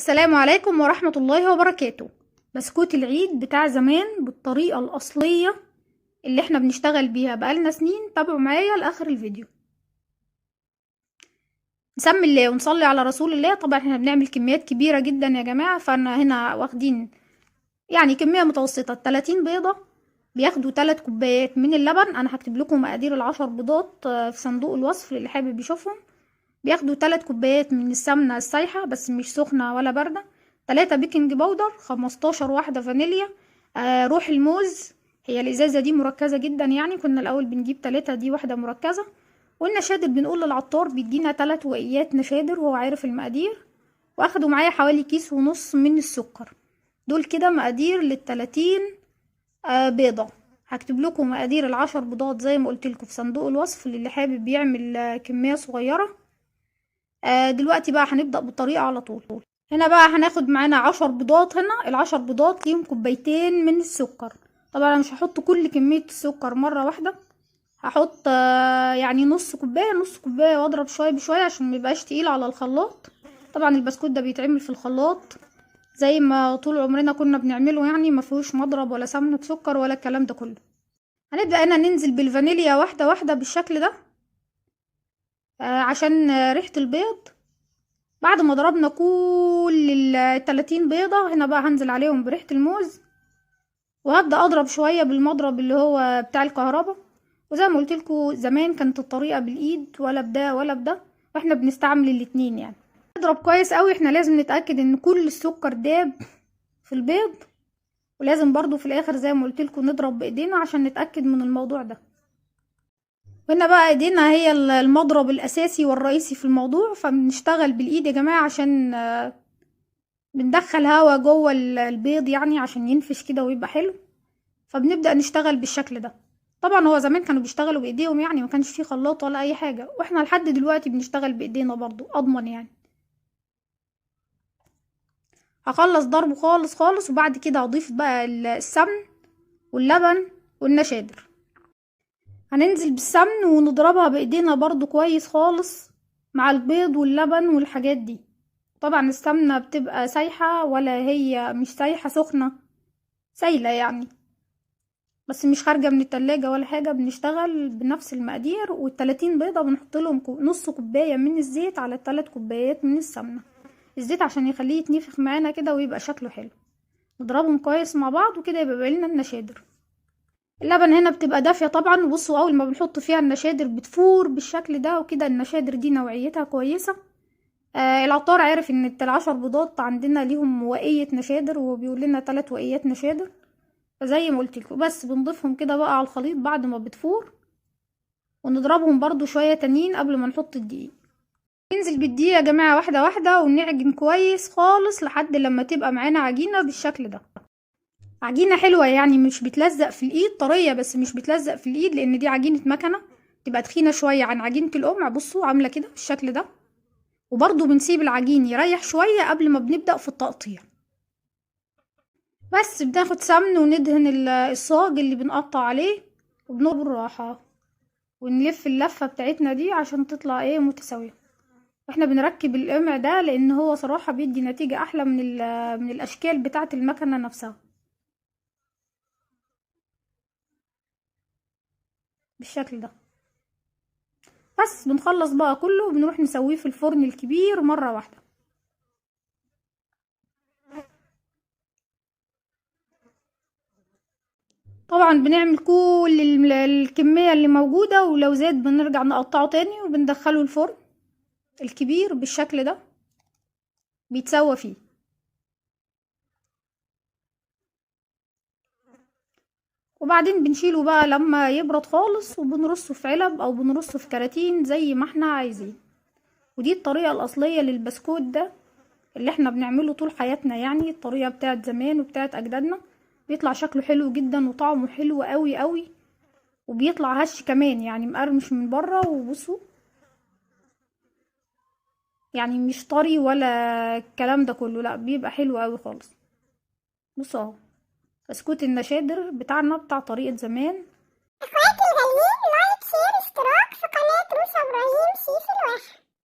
السلام عليكم ورحمة الله وبركاته. بسكوت العيد بتاع زمان بالطريقة الأصلية اللي احنا بنشتغل بيها بقالنا سنين. تابعوا معايا لآخر الفيديو. نسمي الله ونصلي على رسول الله. طبعا احنا بنعمل كميات كبيرة جدا يا جماعة، فانا هنا واخدين يعني كمية متوسطة. 30 بيضة بياخدوا 3 كوبايات من اللبن. انا هكتب لكم مقادير ال10 بيضات في صندوق الوصف اللي حابب يشوفهم. بياخدوا 3 كوبايات من السمنة السايحة بس مش سخنة ولا باردة، 3 بيكنج باودر، 15 واحدة فانيليا، روح الموز. هي الازازة دي مركزة جدا، يعني كنا الاول بنجيب 3، دي واحدة مركزة. والنشادر بنقول للعطار بيدينا 3 وقيات نشادر وهو عارف المقادير. واخدوا معايا حوالي كيس ونص من السكر. دول كده مقادير لل30 بيضة. هكتب لكم مقادير ال10 بيضات زي ما قلت لكم في صندوق الوصف اللي حابب يعمل كمية صغيرة. دلوقتي بقى هنبدأ بالطريقة على طول. هنا بقى هناخد معانا 10 بيضات. هنا ال10 بيضات ليهم كوبايتين من السكر. طبعا انا مش هحط كل كمية السكر مرة واحدة، هحط يعني نص كوباية نص كوباية واضرب شوية بشوية عشان ميبقاش تقيل على الخلاط. طبعا البسكوت ده بيتعمل في الخلاط زي ما طول عمرنا كنا بنعمله، يعني ما فيهوش مضرب ولا سمنة سكر ولا الكلام ده كله. هنبدأ هنا ننزل بالفانيليا واحدة واحدة بالشكل ده عشان ريحة البيض. بعد ما ضربنا كل ال30 بيضة، هنا بقى هنزل عليهم بريحة الموز، وهبدأ اضرب شوية بالمضرب اللي هو بتاع الكهرباء. وزي ما قلت لكم زمان كانت الطريقة بالايد، ولا بده ولا بده، واحنا بنستعمل الاتنين. يعني نضرب كويس قوي. احنا لازم نتأكد ان كل السكر داب في البيض، ولازم برضو في الاخر زي ما قلت لكم نضرب بايدينا عشان نتأكد من الموضوع ده. وهنا بقى ايدينا هي المضرب الاساسي والرئيسي في الموضوع، فبنشتغل بالايد يا جماعة عشان بندخل هوا جوه البيض، يعني عشان ينفش كده ويبقى حلو. فبنبدأ نشتغل بالشكل ده. طبعا هو زمان كانوا بيشتغلوا بايديهم، يعني ما كانش فيه خلاط ولا اي حاجة، واحنا لحد دلوقتي بنشتغل بايدينا برضو اضمن يعني. هخلص ضربه خالص خالص، وبعد كده هضيف بقى السمن واللبن والنشادر. هننزل بالسمن ونضربها بايدينا برضو كويس خالص مع البيض واللبن والحاجات دي. طبعا السمنة بتبقى سايحة، ولا هي مش سايحة، سخنة سايلة يعني، بس مش خارجة من التلاجة ولا حاجة. بنشتغل بنفس المقادير، وال30 بيضة بنحط لهم نص كوباية من الزيت على 3 كوبايات من السمنة. الزيت عشان يخليه يتنفخ معانا كده ويبقى شكله حلو. نضربهم كويس مع بعض وكده يبقى لنا النشادر. اللبن هنا بتبقى دافية طبعا. بصوا اول ما بنحط فيها النشادر بتفور بالشكل ده، وكده النشادر دي نوعيتها كويسة. العطار عارف ان ال10 بيضات عندنا ليهم وقية نشادر، وبيقول لنا 3 وقيات نشادر. فزي ما قلت لكم بس بنضيفهم كده بقى على الخليط بعد ما بتفور، ونضربهم برضو شوية تانيين قبل ما نحط الدقيق. ننزل بالدقيق يا جماعة واحدة واحدة، ونعجن كويس خالص لحد لما تبقى معانا عجينة بالشكل ده. عجينة حلوة يعني مش بتلزق في الايد، طرية بس مش بتلزق في الايد، لان دي عجينة مكنة تبقى تخينة شوية عن عجينة القمع. بصوا عاملة كده بالشكل ده. وبرضو بنسيب العجين يريح شوية قبل ما بنبدأ في التقطيع. بس بناخد سمن وندهن الصاج اللي بنقطع عليه، وبنقطع بالراحة ونلف اللفة بتاعتنا دي عشان تطلع متساوية. واحنا بنركب القمع ده لان هو صراحة بيدي نتيجة احلى من الاشكال بتاعة المكنة نفسها بالشكل ده. بس بنخلص بقى كله وبنروح نسويه في الفرن الكبير مرة واحدة. طبعا بنعمل كل الكمية اللي موجودة، ولو زاد بنرجع نقطعه تاني وبندخله الفرن الكبير بالشكل ده بيتسوى فيه. وبعدين بنشيله بقى لما يبرد خالص، وبنرصه في علب او بنرصه في كراتين زي ما احنا عايزين. ودي الطريقة الاصلية للبسكوت ده اللي احنا بنعمله طول حياتنا، يعني الطريقة بتاعت زمان وبتاعت اجدادنا. بيطلع شكله حلو جدا وطعمه حلو قوي قوي، وبيطلع هش كمان يعني مقرمش من بره. وبصوا يعني مش طري ولا الكلام ده كله، لا بيبقى حلو قوي خالص. بصوا اهو بسكوت النشادر بتاعنا بتاع طريقة زمان. اخواتي الغاليين، لايك شير اشتراك في قناة روسا ابراهيم شيف الواحد.